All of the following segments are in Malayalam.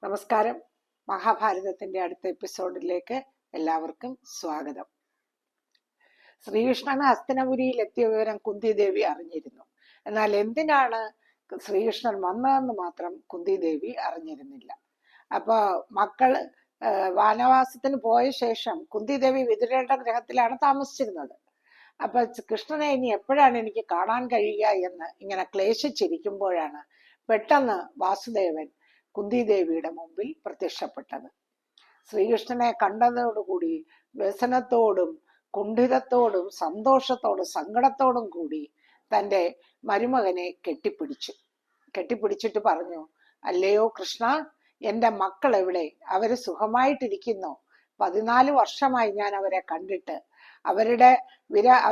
നമസ്കാരം. മഹാഭാരതത്തിന്റെ അടുത്ത എപ്പിസോഡിലേക്ക് എല്ലാവർക്കും സ്വാഗതം. ശ്രീകൃഷ്ണൻ ഹസ്തിനപുരിയിൽ എത്തിയ വിവരം കുന്തിദേവി അറിഞ്ഞിരുന്നു. എന്നാൽ എന്തിനാണ് ശ്രീകൃഷ്ണൻ വന്നതെന്ന് മാത്രം കുന്തിദേവി അറിഞ്ഞിരുന്നില്ല. അപ്പൊ മക്കള് വാനവാസത്തിന് പോയ ശേഷം കുന്തിദേവി വിതുരരുടെ ഗ്രഹത്തിലാണ് താമസിച്ചിരുന്നത്. അപ്പൊ കൃഷ്ണനെ ഇനി എപ്പോഴാണ് എനിക്ക് കാണാൻ കഴിയുക എന്ന് ഇങ്ങനെ ക്ലേശിച്ചിരിക്കുമ്പോഴാണ് പെട്ടെന്ന് വാസുദേവൻ കുന്തിദേവിയുടെ മുമ്പിൽ പ്രത്യക്ഷപ്പെട്ടത്. ശ്രീകൃഷ്ണനെ കണ്ടതോടുകൂടി വ്യസനത്തോടും കുണ്ഠിതത്തോടും സന്തോഷത്തോടും സങ്കടത്തോടും കൂടി തൻ്റെ മരുമകനെ കെട്ടിപ്പിടിച്ചിട്ട് പറഞ്ഞു, അല്ലയോ കൃഷ്ണ, എൻ്റെ മക്കൾ എവിടെ? അവര് സുഖമായിട്ടിരിക്കുന്നോ? 14 വർഷമായി ഞാൻ അവരെ കണ്ടിട്ട്.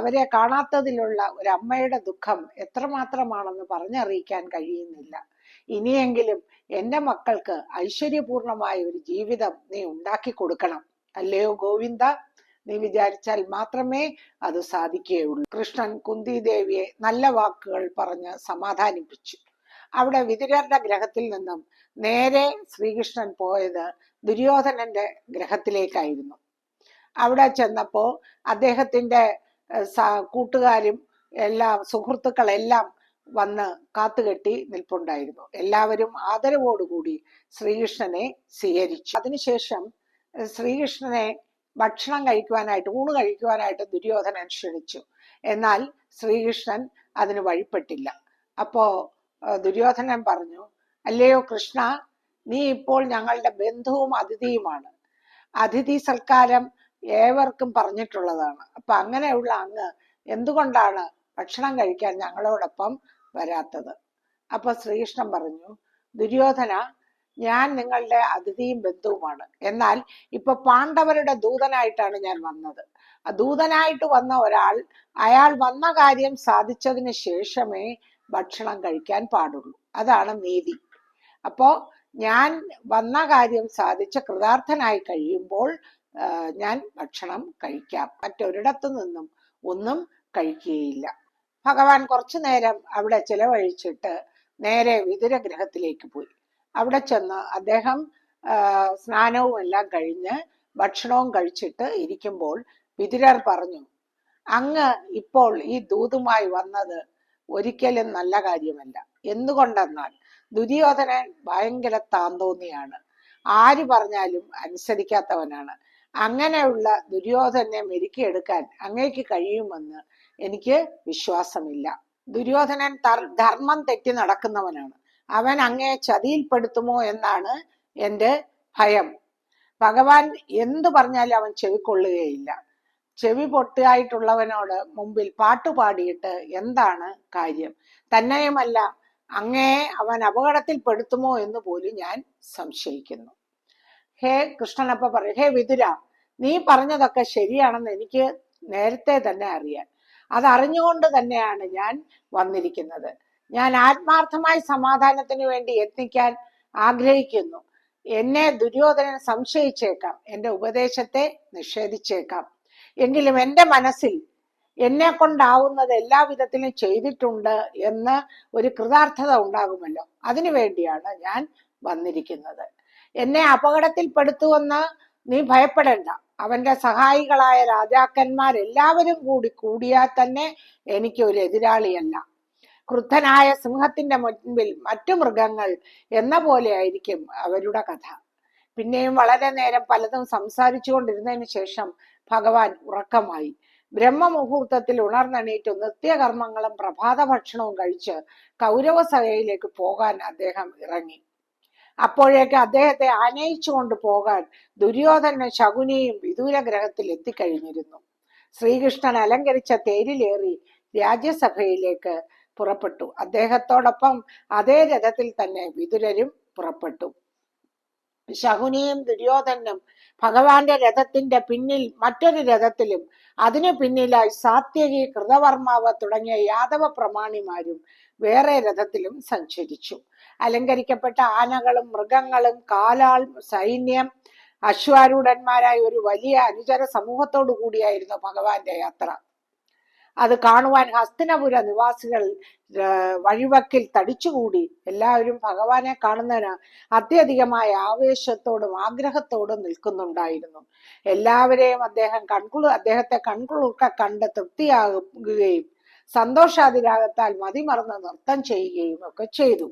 അവരെ കാണാത്തതിലുള്ള ഒരു അമ്മയുടെ ദുഃഖം എത്രമാത്രമാണെന്ന് പറഞ്ഞറിയിക്കാൻ കഴിയുന്നില്ല. ഇനിയെങ്കിലും എൻ്റെ മക്കൾക്ക് ഐശ്വര്യപൂർണമായ ഒരു ജീവിതം നീ ഉണ്ടാക്കി കൊടുക്കണം. അല്ലയോ ഗോവിന്ദ, നീ വിചാരിച്ചാൽ മാത്രമേ അത് സാധിക്കുകയുള്ളൂ. കൃഷ്ണൻ കുന്തിദേവിയെ നല്ല വാക്കുകൾ പറഞ്ഞ് സമാധാനിപ്പിച്ചു. അവിടെ വിതുരരുടെ ഗ്രഹത്തിൽ നിന്നും നേരെ ശ്രീകൃഷ്ണൻ പോയത് ദുര്യോധനന്റെ ഗ്രഹത്തിലേക്കായിരുന്നു. അവിടെ ചെന്നപ്പോ അദ്ദേഹത്തിന്റെ കൂട്ടുകാരും സുഹൃത്തുക്കളെല്ലാം വന്ന് കാത്തുകെട്ടി നിൽപ്പുണ്ടായിരുന്നു. എല്ലാവരും ആദരവോടുകൂടി ശ്രീകൃഷ്ണനെ സ്വീകരിച്ചു. അതിനുശേഷം ശ്രീകൃഷ്ണനെ ഊണ് കഴിക്കുവാനായിട്ട് ദുര്യോധനൻ ക്ഷണിച്ചു. എന്നാൽ ശ്രീകൃഷ്ണൻ അതിന് വഴിപ്പെട്ടില്ല. അപ്പോ ദുര്യോധനൻ പറഞ്ഞു, അല്ലയോ കൃഷ്ണ, നീ ഇപ്പോൾ ഞങ്ങളുടെ ബന്ധുവും അതിഥിയുമാണ്. അതിഥി സൽക്കാരം ഏവർക്കും പറഞ്ഞിട്ടുള്ളതാണ്. അപ്പൊ അങ്ങനെയുള്ള അങ്ങ് എന്തുകൊണ്ടാണ് ഭക്ഷണം കഴിക്കാൻ ഞങ്ങളോടൊപ്പം വരാത്തത്? അപ്പൊ ശ്രീകൃഷ്ണൻ പറഞ്ഞു, ദുര്യോധന, ഞാൻ നിങ്ങളുടെ അതിഥിയും ബന്ധുവുമാണ്. എന്നാൽ ഇപ്പൊ പാണ്ഡവരുടെ ദൂതനായിട്ടാണ് ഞാൻ വന്നത്. ദൂതനായിട്ട് വന്ന അയാൾ വന്ന കാര്യം സാധിച്ചതിന് ശേഷമേ ഭക്ഷണം കഴിക്കാൻ പാടുള്ളൂ. അതാണ് നീതി. അപ്പോ ഞാൻ വന്ന കാര്യം സാധിച്ച് കൃതാർത്ഥനായി കഴിയുമ്പോൾ ഞാൻ ഭക്ഷണം കഴിക്കാം. മറ്റൊരിടത്തു നിന്നും ഒന്നും കഴിക്കുകയില്ല. ഭഗവാൻ കുറച്ചു നേരം അവിടെ ചിലവഴിച്ചിട്ട് നേരെ വിതുരഗ്രഹത്തിലേക്ക് പോയി. അവിടെ ചെന്ന് അദ്ദേഹം സ്നാനവും എല്ലാം കഴിഞ്ഞ് ഭക്ഷണവും കഴിച്ചിട്ട് ഇരിക്കുമ്പോൾ വിതുരർ പറഞ്ഞു, അങ്ങ് ഇപ്പോൾ ഈ ദൂതുമായി വന്നത് ഒരിക്കലും നല്ല കാര്യമല്ല. എന്തുകൊണ്ടെന്നാൽ ദുര്യോധനൻ ഭയങ്കര താന്തോന്നിയാണ്, ആര് പറഞ്ഞാലും അനുസരിക്കാത്തവനാണ്. അങ്ങനെയുള്ള ദുര്യോധനെ മെരുക്കിയെടുക്കാൻ അങ്ങേക്ക് കഴിയുമെന്ന് എനിക്ക് വിശ്വാസമില്ല. ദുര്യോധനൻ ധർമ്മം തെറ്റി നടക്കുന്നവനാണ്. അവൻ അങ്ങേ ചതിയിൽപ്പെടുത്തുമോ എന്നാണ് എൻ്റെ ഭയം. ഭഗവാൻ എന്തു പറഞ്ഞാലും അവൻ ചെവിക്കൊള്ളുകയില്ല. ചെവി പൊട്ടിയായിട്ടുള്ളവനോട് മുമ്പിൽ പാട്ടുപാടിയിട്ട് എന്താണ് കാര്യം? തന്നെയുമല്ല, അങ്ങയെ അവൻ അപകടത്തിൽപ്പെടുത്തുമോ എന്ന് പോലും ഞാൻ സംശയിക്കുന്നു. ഹേ കൃഷ്ണനപ്പ പറയും, ഹേ വിതുര, നീ പറഞ്ഞതൊക്കെ ശരിയാണെന്ന് എനിക്ക് നേരത്തെ തന്നെ അറിയാം. അതറിഞ്ഞുകൊണ്ട് തന്നെയാണ് ഞാൻ വന്നിരിക്കുന്നത്. ഞാൻ ആത്മാർത്ഥമായി സമാധാനത്തിന് വേണ്ടി യത്നിക്കാൻ ആഗ്രഹിക്കുന്നു. എന്നെ ദുര്യോധനൻ സംശയിച്ചേക്കാം, എൻ്റെ ഉപദേശത്തെ നിഷേധിച്ചേക്കാം. എങ്കിലും എൻ്റെ മനസ്സിൽ എന്നെ കൊണ്ടാവുന്നത് എല്ലാ വിധത്തിലും ചെയ്തിട്ടുണ്ട് എന്ന് ഒരു കൃതാർത്ഥത ഉണ്ടാകുമല്ലോ. അതിനു വേണ്ടിയാണ് ഞാൻ വന്നിരിക്കുന്നത്. എന്നെ അപകടത്തിൽപ്പെടുത്തുമെന്ന് നീ ഭയപ്പെടേണ്ട. അവന്റെ സഹായികളായ രാജാക്കന്മാരെല്ലാവരും കൂടിയാൽ തന്നെ എനിക്ക് ഒരു എതിരാളിയല്ല. ക്രുദ്ധനായ സിംഹത്തിന്റെ മുൻപിൽ മറ്റു മൃഗങ്ങൾ എന്ന പോലെ ആയിരിക്കും അവരുടെ കഥ. പിന്നെയും വളരെ നേരം പലതും സംസാരിച്ചു കൊണ്ടിരുന്നതിന് ശേഷം ഭഗവാൻ ഉറക്കമായി. ബ്രഹ്മമുഹൂർത്തത്തിൽ ഉണർന്നെണീറ്റു നിത്യകർമ്മങ്ങളും പ്രഭാത ഭക്ഷണവും കഴിച്ച് കൗരവസഭയിലേക്ക് പോകാൻ അദ്ദേഹം ഇറങ്ങി. അപ്പോഴേക്ക് അദ്ദേഹത്തെ ആനയിച്ചു കൊണ്ട് പോകാൻ ദുര്യോധന ശകുനിയും വിദൂരഗ്രഹത്തിൽ എത്തിക്കഴിഞ്ഞിരുന്നു. ശ്രീകൃഷ്ണൻ അലങ്കരിച്ച തേരിലേറി രാജ്യസഭയിലേക്ക് പുറപ്പെട്ടു. അദ്ദേഹത്തോടൊപ്പം അതേ രഥത്തിൽ തന്നെ വിതുരരും പുറപ്പെട്ടു. ശകുനിയും ദുര്യോധനും ഭഗവാന്റെ രഥത്തിന്റെ പിന്നിൽ മറ്റൊരു രഥത്തിലും അതിനു പിന്നിലായി സാത്യകി, കൃതവർമാവ് തുടങ്ങിയ യാദവ പ്രമാണിമാരും വേറെ രഥത്തിലും സഞ്ചരിച്ചു. അലങ്കരിക്കപ്പെട്ട ആനകളും മൃഗങ്ങളും കാലാൾ സൈന്യം അശ്വാരൂഢന്മാരായ ഒരു വലിയ അനുചര സമൂഹത്തോടു കൂടിയായിരുന്നു ഭഗവാന്റെ യാത്ര. അത് കാണുവാൻ ഹസ്തിനപുര നിവാസികൾ വഴിവക്കിൽ തടിച്ചുകൂടി. എല്ലാവരും ഭഗവാനെ കാണുന്നതിന് അത്യധികമായ ആവേശത്തോടും ആഗ്രഹത്തോടും നിൽക്കുന്നുണ്ടായിരുന്നു. എല്ലാവരെയും അദ്ദേഹത്തെ കൺകുളിർക്ക കണ്ട് തൃപ്തിയാകുകയും സന്തോഷാതിരാഗത്താൽ മതിമറന്ന് നൃത്തം ചെയ്യുകയും ഒക്കെ ചെയ്തു.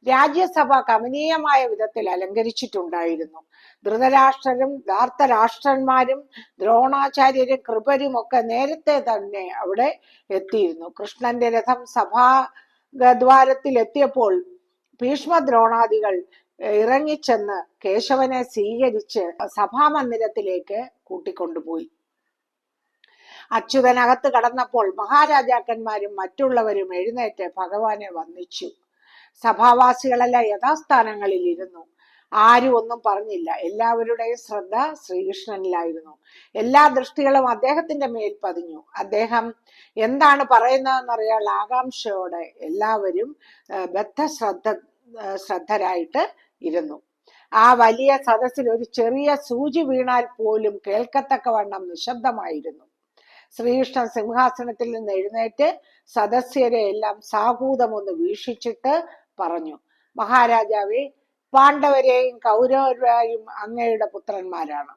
രാജ്യസഭ കമനീയമായ വിധത്തിൽ അലങ്കരിച്ചിട്ടുണ്ടായിരുന്നു. ധൃതരാഷ്ട്രരും ധാർത്തരാഷ്ട്രന്മാരും ദ്രോണാചാര്യരും കൃപരും ഒക്കെ നേരത്തെ തന്നെ അവിടെ എത്തിയിരുന്നു. കൃഷ്ണന്റെ രഥം സഭാദ്വാരത്തിൽ എത്തിയപ്പോൾ ഭീഷ്മദ്രോണാദികൾ ഇറങ്ങിച്ചെന്ന് കേശവനെ സ്വീകരിച്ച് സഭാമന്ദിരത്തിലേക്ക് കൂട്ടിക്കൊണ്ടുപോയി. അച്യുതനകത്ത് കടന്നപ്പോൾ മഹാരാജാക്കന്മാരും മറ്റുള്ളവരും എഴുന്നേറ്റ് ഭഗവാനെ വന്ദിച്ചു. സഭാവാസികളെല്ലാം യഥാസ്ഥാനങ്ങളിൽ ഇരുന്നു. ആരും ഒന്നും പറഞ്ഞില്ല. എല്ലാവരുടെയും ശ്രദ്ധ ശ്രീകൃഷ്ണനിലായിരുന്നു. എല്ലാ ദൃഷ്ടികളും അദ്ദേഹത്തിന്റെ മേൽ പതിഞ്ഞു. അദ്ദേഹം എന്താണ് പറയുന്നതെന്നറിയാൻ ആകാംക്ഷയോടെ എല്ലാവരും ശ്രദ്ധരായിട്ട് ഇരുന്നു. ആ വലിയ സദസ്സിൽ ഒരു ചെറിയ സൂചി വീണാൽ പോലും കേൾക്കത്തക്കവണ്ണം നിശബ്ദമായിരുന്നു. ശ്രീകൃഷ്ണൻ സിംഹാസനത്തിൽ നിന്ന് എഴുന്നേറ്റ് സദസ്യരെ എല്ലാം സാകൂതമൊന്ന് വീക്ഷിച്ചിട്ട് പറഞ്ഞു, മഹാരാജാവേ, പാണ്ഡവരെയും കൗരവരെയും അങ്ങയുടെ പുത്രന്മാരാണ്.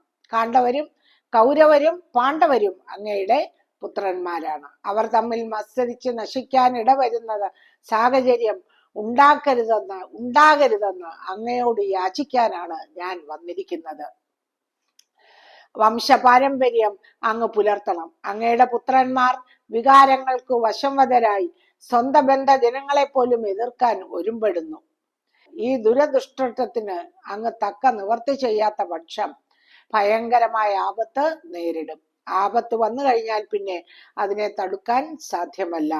കൗരവരും പാണ്ഡവരും അങ്ങയുടെ പുത്രന്മാരാണ്. അവർ തമ്മിൽ മത്സരിച്ച് നശിക്കാൻ ഇടവരുന്നത് സാഹചര്യം ഉണ്ടാകരുതെന്ന് അങ്ങയോട് യാചിക്കാനാണ് ഞാൻ വന്നിരിക്കുന്നത്. വംശപാരമ്പര്യം അങ്ങ് പുലർത്തണം. അങ്ങയുടെ പുത്രന്മാർ വികാരങ്ങൾക്ക് വശംവദരായി സ്വന്തം ബന്ധ ജനങ്ങളെ പോലും എതിർക്കാൻ ഒരുമ്പെടുന്നു. ഈ ദുരദുഷ്ടത്തിന് അങ്ങ് തക്ക നിവർത്തി ചെയ്യാത്ത പക്ഷം ഭയങ്കരമായ ആപത്ത് നേരിടും. ആപത്ത് വന്നു കഴിഞ്ഞാൽ പിന്നെ അതിനെ തടുക്കാൻ സാധ്യമല്ല.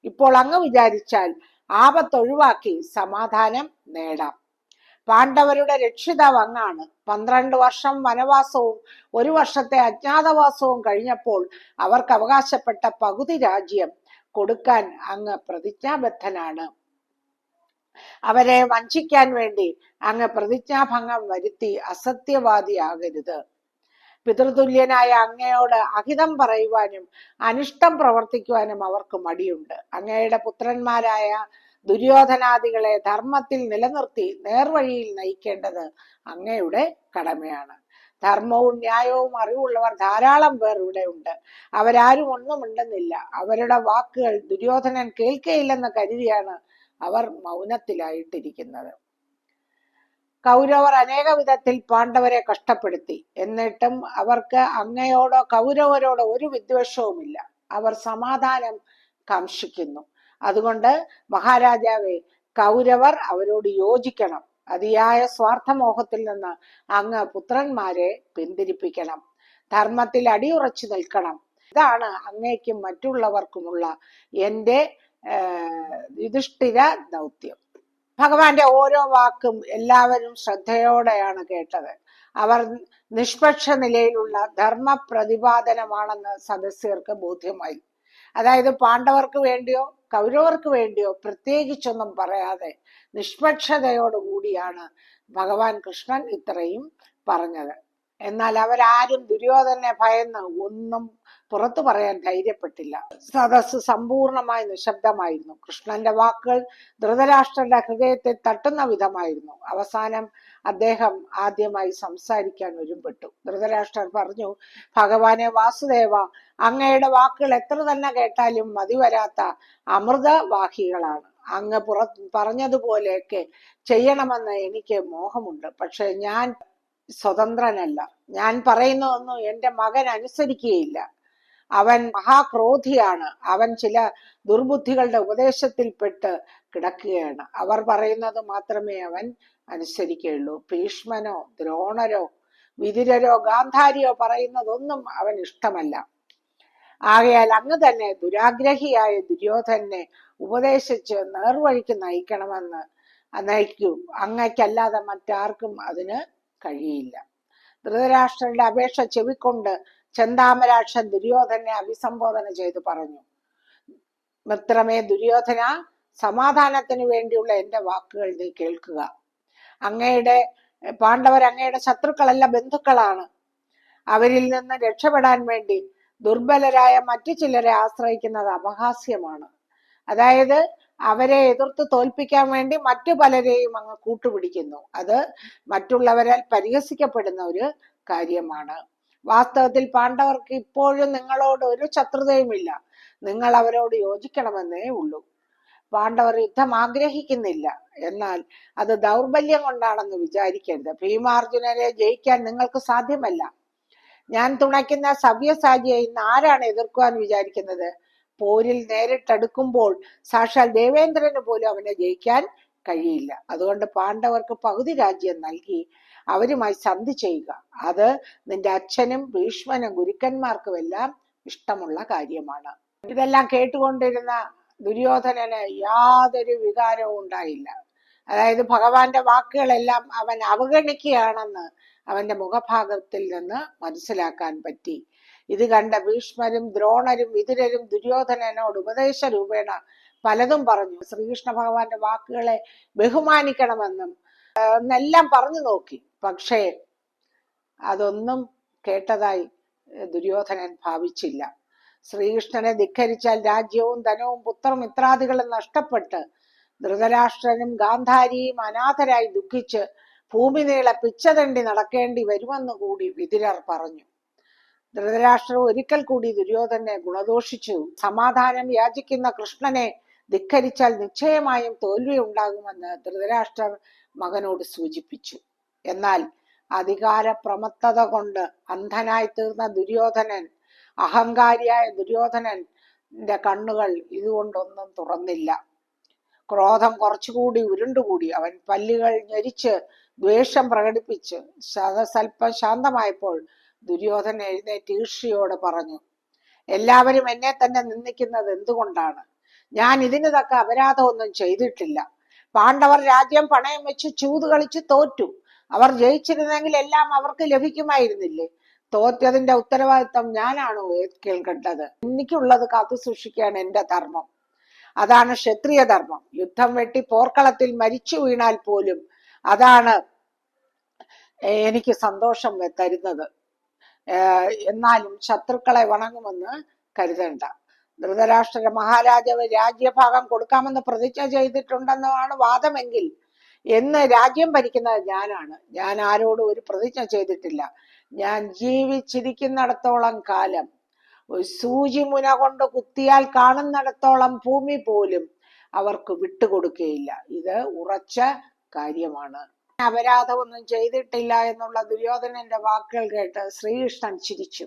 ഇപ്പോൾ അങ്ങ് വിചാരിച്ചാൽ ആപത്ത് ഒഴിവാക്കി സമാധാനം നേടാം. പാണ്ഡവരുടെ രക്ഷിതാവ് അങ്ങാണ്. 12 വർഷം വനവാസവും 1 വർഷത്തെ അജ്ഞാതവാസവും കഴിഞ്ഞപ്പോൾ അവർക്ക് അവകാശപ്പെട്ട പകുതി രാജ്യം കൊടുക്കാൻ അങ്ങ് പ്രതിജ്ഞാബദ്ധനാണ്. അവരെ വഞ്ചിക്കാൻ വേണ്ടി അങ്ങ് പ്രതിജ്ഞാഭംഗം വരുത്തി അസത്യവാദിയാകരുത്. പിതൃതുല്യനായ അങ്ങയോട് അഹിതം പറയുവാനും അനിഷ്ടം പ്രവർത്തിക്കുവാനും അവർക്ക് മടിയുണ്ട്. അങ്ങയുടെ പുത്രന്മാരായ ദുര്യോധനാദികളെ ധർമ്മത്തിൽ നിലനിർത്തി നേർവഴിയിൽ നയിക്കേണ്ടത് അങ്ങയുടെ കടമയാണ്. ധർമ്മവും ന്യായവും അറിവുള്ളവർ ധാരാളം പേർ ഇവിടെ ഉണ്ട്. അവരാരും ഒന്നും ഉണ്ടെന്നില്ല. അവരുടെ വാക്കുകൾ ദുര്യോധനൻ കേൾക്കയില്ലെന്ന് കരുതിയാണ് അവർ മൗനത്തിലായിട്ടിരിക്കുന്നത്. കൗരവർ അനേക വിധത്തിൽ പാണ്ഡവരെ കഷ്ടപ്പെടുത്തി. എന്നിട്ടും അവർക്ക് അങ്ങയോടോ കൗരവരോടോ ഒരു വിദ്വേഷവുമില്ല. അവർ സമാധാനം കാംക്ഷിക്കുന്നു. അതുകൊണ്ട് മഹാരാജാവേ, കൗരവർ അവരോട് യോജിക്കണം. അതിയായ സ്വാർത്ഥമോഹത്തിൽ നിന്ന് അങ്ങ് പുത്രന്മാരെ പിന്തിരിപ്പിക്കണം. ധർമ്മത്തിൽ അടിയുറച്ചു നിൽക്കണം. ഇതാണ് അങ്ങേക്കും മറ്റുള്ളവർക്കുമുള്ള എൻ്റെ യുധിഷ്ഠിര ദൗത്യം. ഭഗവാന്റെ ഓരോ വാക്കും എല്ലാവരും ശ്രദ്ധയോടെയാണ് കേട്ടത്. അവർ നിഷ്പക്ഷ നിലയിലുള്ള ധർമ്മ പ്രതിപാദനമാണെന്ന് സദസ്യർക്ക് ബോധ്യമായി. അതായത് പാണ്ഡവർക്ക് വേണ്ടിയോ കൗരവർക്ക് വേണ്ടിയോ പ്രത്യേകിച്ചൊന്നും പറയാതെ നിഷ്പക്ഷതയോടുകൂടിയാണ് ഭഗവാൻ കൃഷ്ണൻ ഇത്രയും പറഞ്ഞത്. എന്നാൽ അവരാരും ദുര്യോധനെ ഭയന്ന് ഒന്നും പുറത്തു പറയാൻ ധൈര്യപ്പെട്ടില്ല. സദസ് സമ്പൂർണമായി നിശബ്ദമായിരുന്നു. കൃഷ്ണന്റെ വാക്കുകൾ ധൃതരാഷ്ട്രന്റെ ഹൃദയത്തെ തട്ടുന്ന വിധമായിരുന്നു. അവസാനം അദ്ദേഹം ആദ്യമായി സംസാരിക്കാൻ ഒരുമ്പെട്ടു. ധൃതരാഷ്ട്രൻ പറഞ്ഞു, ഭഗവാനെ വാസുദേവ, അങ്ങയുടെ വാക്കുകൾ എത്ര തന്നെ കേട്ടാലും മതിവരാത്ത അമൃതവാഹികളാണ്. അങ്ങ് പറഞ്ഞതുപോലെയൊക്കെ ചെയ്യണമെന്ന് എനിക്ക് മോഹമുണ്ട്. പക്ഷെ ഞാൻ സ്വതന്ത്രനല്ല. ഞാൻ പറയുന്നതൊന്നും എൻ്റെ മകൻ അനുസരിക്കുകയില്ല. അവൻ മഹാക്രോധിയാണ്. അവൻ ചില ദുർബുദ്ധികളുടെ ഉപദേശത്തിൽപ്പെട്ട് കിടക്കുകയാണ്. അവർ പറയുന്നത് മാത്രമേ അവൻ അനുസരിക്കുകയുള്ളൂ. ഭീഷ്മനോ ദ്രോണരോ വിതുരരോ ഗാന്ധാരിയോ പറയുന്നതൊന്നും അവൻ ഇഷ്ടമല്ല. ആകയാൽ അങ്ങ് തന്നെ ദുരാഗ്രഹിയായ ദുര്യോധനെ ഉപദേശിച്ച് നേർവഴിക്ക് നയിക്കൂ. അങ്ങയ്ക്കല്ലാതെ മറ്റാർക്കും അതിന് കഴിയില്ല. ധൃതരാഷ്ട്രന്റെ അപേക്ഷ ചെവിക്കൊണ്ട് ചെന്താമരാക്ഷൻ ദുര്യോധനെ അഭിസംബോധന ചെയ്തു പറഞ്ഞു, മിത്രമേ ദുര്യോധന, സമാധാനത്തിന് വേണ്ടിയുള്ള എൻ്റെ വാക്കുകൾ നീ കേൾക്കുക. പാണ്ഡവർ അങ്ങയുടെ ശത്രുക്കളല്ല, ബന്ധുക്കളാണ്. അവരിൽ നിന്ന് രക്ഷപ്പെടാൻ വേണ്ടി ദുർബലരായ മറ്റു ചിലരെ ആശ്രയിക്കുന്നത് അപഹാസ്യമാണ്. അതായത് അവരെ എതിർത്ത് തോൽപ്പിക്കാൻ വേണ്ടി മറ്റു പലരെയും അങ്ങ് കൂട്ടുപിടിക്കുന്നു. അത് മറ്റുള്ളവരാൽ പരിഹസിക്കപ്പെടുന്ന ഒരു കാര്യമാണ്. വാസ്തവത്തിൽ പാണ്ഡവർക്ക് ഇപ്പോഴും നിങ്ങളോട് ഒരു ശത്രുതയുമില്ല. നിങ്ങൾ അവരോട് യോജിക്കണമെന്നേ ഉള്ളൂ. പാണ്ഡവർ യുദ്ധം ആഗ്രഹിക്കുന്നില്ല. എന്നാൽ അത് ദൗർബല്യം കൊണ്ടാണെന്ന് വിചാരിക്കരുത്. ഭീമാർജുനരെ ജയിക്കാൻ നിങ്ങൾക്ക് സാധ്യമല്ല. ഞാൻ തുണയ്ക്കുന്ന സവ്യസാചിയെ ഇന്ന് ആരാണ് എതിർക്കുവാൻ വിചാരിക്കുന്നത്? പോരിൽ നേരിട്ടെടുക്കുമ്പോൾ സാക്ഷാൽ ദേവേന്ദ്രന് പോലും അവനെ ജയിക്കാൻ കഴിയില്ല. അതുകൊണ്ട് പാണ്ഡവർക്ക് പകുതി രാജ്യം നൽകി അവരുമായി സന്ധി ചെയ്യുക. അത് നിന്റെ അച്ഛനും ഭീഷ്മനും ഗുരുക്കന്മാർക്കും എല്ലാം ഇഷ്ടമുള്ള കാര്യമാണ്. ഇതെല്ലാം കേട്ടുകൊണ്ടിരുന്ന ദുര്യോധനന് യാതൊരു വികാരവും ഉണ്ടായില്ല. അതായത് ഭഗവാന്റെ വാക്കുകളെല്ലാം അവൻ അവഗണിക്കുകയാണെന്ന് അവന്റെ മുഖഭാഗത്തിൽ നിന്ന് മനസ്സിലാക്കാൻ പറ്റി. ഇത് കണ്ട ഭീഷ്മരും ദ്രോണരും വിതുരരും ദുര്യോധനനോട് ഉപദേശ രൂപേണ പലതും പറഞ്ഞു. ശ്രീകൃഷ്ണ ഭഗവാന്റെ വാക്കുകളെ ബഹുമാനിക്കണമെന്നും എന്നെല്ലാം പറഞ്ഞു നോക്കി. പക്ഷേ അതൊന്നും കേട്ടതായി ദുര്യോധനൻ ഭാവിച്ചില്ല. ശ്രീകൃഷ്ണനെ ധിക്കരിച്ചാൽ രാജ്യവും ധനവും പുത്രമിത്രാദികളും നഷ്ടപ്പെട്ട് ധൃതരാഷ്ട്രനും ഗാന്ധാരിയും അനാഥരായി ദുഃഖിച്ച് ഭൂമി നീളെ പിച്ചതണ്ടി നടക്കേണ്ടി വരുമെന്ന് കൂടി വിതുരർ പറഞ്ഞു. ധൃതരാഷ്ട്രർ ഒരിക്കൽ കൂടി ദുര്യോധനെ ഗുണദോഷിച്ചു. സമാധാനം യാചിക്കുന്ന കൃഷ്ണനെ ധിക്കരിച്ചാൽ നിശ്ചയമായും തോൽവി ഉണ്ടാകുമെന്ന് ധൃതരാഷ്ട്രർ മകനോട് സൂചിപ്പിച്ചു. എന്നാൽ അധികാര പ്രമത്തത കൊണ്ട് അന്ധനായി തീർന്ന ദുര്യോധനൻ, അഹങ്കാരിയായ ദുര്യോധനന്റെ കണ്ണുകൾ ഇതുകൊണ്ടൊന്നും തുറന്നില്ല. ക്രോധം കുറച്ചുകൂടി ഉരുണ്ടുകൂടി. അവൻ പല്ലുകൾ ഞെരിച്ച് ദ്വേഷം പ്രകടിപ്പിച്ച് സ്വൽപ്പം ശാന്തമായപ്പോൾ ദുര്യോധനൻ എഴുന്നേറ്റ് ഈർഷ്യയോട് പറഞ്ഞു, എല്ലാവരും എന്നെ തന്നെ നിന്ദിക്കുന്നത് എന്തുകൊണ്ടാണ്? ഞാൻ ഇതിന് തക്ക അപരാധമൊന്നും ചെയ്തിട്ടില്ല. പാണ്ഡവർ രാജ്യം പണയം വെച്ച് ചൂത് കളിച്ച് തോറ്റു. അവർ ജയിച്ചിരുന്നെങ്കിൽ എല്ലാം അവർക്ക് ലഭിക്കുമായിരുന്നില്ലേ? തോറ്റതിന്റെ ഉത്തരവാദിത്വം ഞാനാണോ കേൾക്കേണ്ടത്? എനിക്കുള്ളത് കാത്തു സൂക്ഷിക്കുകയാണ് എന്റെ ധർമ്മം. അതാണ് ക്ഷത്രിയ ധർമ്മം. യുദ്ധം വെട്ടി പോർക്കളത്തിൽ മരിച്ചു വീണാൽ പോലും അതാണ് എനിക്ക് സന്തോഷം തരുന്നത്. എന്നാലും ശത്രുക്കളെ വണങ്ങുമെന്ന് കരുതണ്ട. ധൃതരാഷ്ട്ര മഹാരാജാവ് രാജ്യഭാഗം കൊടുക്കാമെന്ന് പ്രതിജ്ഞ ചെയ്തിട്ടുണ്ടെന്നാണ് വാദമെങ്കിൽ എന്ന് രാജ്യം ഭരിക്കുന്നത് ഞാനാണ്. ഞാൻ ആരോടും ഒരു പ്രതിജ്ഞ ചെയ്തിട്ടില്ല. ഞാൻ ജീവിച്ചിരിക്കുന്നിടത്തോളം കാലം സൂചി മുന കൊണ്ട് കുത്തിയാൽ കാണുന്നിടത്തോളം ഭൂമി പോലും അവർക്ക് വിട്ടുകൊടുക്കുകയില്ല. ഇത് ഉറച്ച കാര്യമാണ്. അപരാധമൊന്നും ചെയ്തിട്ടില്ല എന്നുള്ള ദുര്യോധനന്റെ വാക്കുകൾ കേട്ട് ശ്രീകൃഷ്ണൻ ചിരിച്ചു.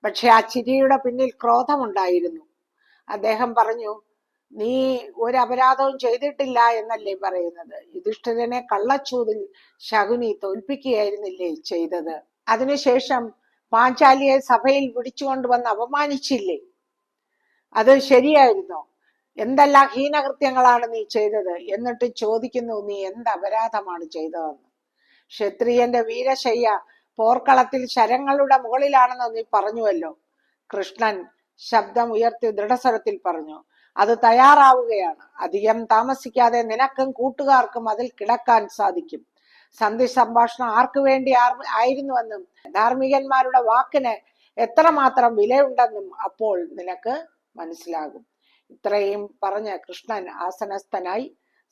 പക്ഷെ ആ ചിരിയുടെ പിന്നിൽ ക്രോധമുണ്ടായിരുന്നു. അദ്ദേഹം പറഞ്ഞു, നീ ഒരു അപരാധവും ചെയ്തിട്ടില്ല എന്നല്ലേ പറയുന്നത്? യുധിഷ്ഠിരനെ കള്ളച്ചൂതിൽ ശകുനി തോൽപ്പിക്കുകയായിരുന്നില്ലേ ചെയ്തത്? അതിനുശേഷം പാഞ്ചാലിയെ സഭയിൽ പിടിച്ചുകൊണ്ടുവന്ന് അപമാനിച്ചില്ലേ? അത് ശരിയായിരുന്നോ? എന്തെല്ലാം ഹീനകൃത്യങ്ങളാണ് നീ ചെയ്തത്? എന്നിട്ട് ചോദിക്കുന്നു, നീ എന്ത് അപരാധമാണ് ചെയ്തതെന്ന്? ക്ഷത്രിയന്റെ വീരശയ്യ പോർക്കളത്തിൽ ശരങ്ങളുടെ മുകളിലാണെന്ന് നീ പറഞ്ഞുവല്ലോ. കൃഷ്ണൻ ശബ്ദം ഉയർത്തി ദൃഢസ്വരത്തിൽ പറഞ്ഞു, അത് തയ്യാറാവുകയാണ്. അധികം താമസിക്കാതെ നിനക്കും കൂട്ടുകാർക്കും അതിൽ കിടക്കാൻ സാധിക്കും. സന്ധി സംഭാഷണം ആർക്കു വേണ്ടി ആയിരുന്നുവെന്നും ധാർമ്മികന്മാരുടെ വാക്കിന് എത്രമാത്രം വിലയുണ്ടെന്നും അപ്പോൾ നിനക്ക് മനസ്സിലാകും. ഇത്രയും പറഞ്ഞ് കൃഷ്ണൻ ആസനസ്ഥനായി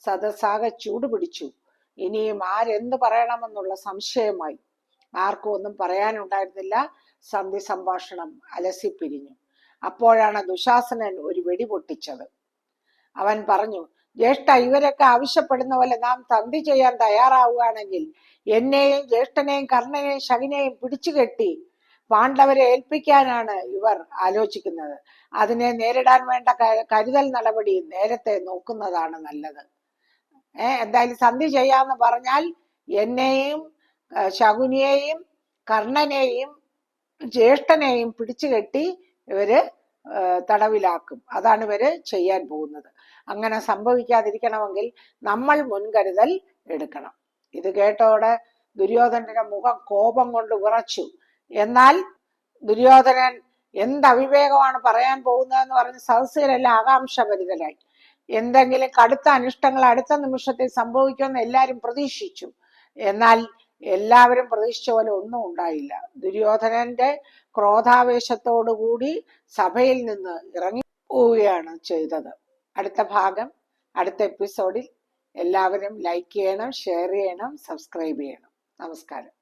സദസ്സാകെ ചൂടുപിടിച്ചു. ഇനിയും ആരെന്ത് പറയണമെന്നുള്ള സംശയമായി. ആർക്കും ഒന്നും പറയാനുണ്ടായിരുന്നില്ല. സന്ധി സംഭാഷണം അലസിപ്പിരിഞ്ഞു. അപ്പോഴാണ് ദുശാസനൻ ഒരു വെടി പൊട്ടിച്ചത്. അവൻ പറഞ്ഞു, ജ്യേഷ്ഠ, ഇവരൊക്കെ ആവശ്യപ്പെടുന്ന പോലെ നാം സന്ധി ചെയ്യാൻ തയ്യാറാവുകയാണെങ്കിൽ എന്നെയും ജ്യേഷ്ഠനെയും കർണനെയും ശകുനെയും പിടിച്ചുകെട്ടി പാണ്ഡവരെ ഏൽപ്പിക്കാനാണ് ഇവർ ആലോചിക്കുന്നത്. അതിനെ നേരിടാൻ വേണ്ട കരുതൽ നടപടി നേരത്തെ നോക്കുന്നതാണ് നല്ലത്. എന്തായാലും സന്ധി ചെയ്യാന്ന് പറഞ്ഞാൽ എന്നെയും ശകുനിയെയും കർണനെയും ജ്യേഷ്ഠനെയും പിടിച്ചുകെട്ടി ഇവര് തടവിലാക്കും. അതാണ് ഇവര് ചെയ്യാൻ പോകുന്നത്. അങ്ങനെ സംഭവിക്കാതിരിക്കണമെങ്കിൽ നമ്മൾ മുൻകരുതൽ എടുക്കണം. ഇത് കേട്ടോടെ ദുര്യോധനന്റെ മുഖം കോപം കൊണ്ട് വിറച്ചു. എന്നാൽ ദുര്യോധനൻ എന്ത് അവിവേകമാണ് പറയാൻ പോകുന്നതെന്ന് പറഞ്ഞ് സദസ്യരെല്ലാം ആകാംക്ഷഭരിതരായി. എന്തെങ്കിലും കടുത്ത അനിഷ്ടങ്ങൾ അടുത്ത നിമിഷത്തിൽ സംഭവിക്കുമെന്ന് എല്ലാവരും പ്രതീക്ഷിച്ചു. എന്നാൽ എല്ലാവരും പ്രതീക്ഷിച്ച പോലെ ഒന്നും ഉണ്ടായില്ല. ദുര്യോധനന്റെ ക്രോധാവേശത്തോടുകൂടി സഭയിൽ നിന്ന് ഇറങ്ങി പോവുകയാണ് ചെയ്തത്. അടുത്ത ഭാഗം അടുത്ത എപ്പിസോഡിൽ എല്ലാവരും ലൈക്ക് ചെയ്യണം, ഷെയർ ചെയ്യണം, സബ്സ്ക്രൈബ് ചെയ്യണം. നമസ്കാരം.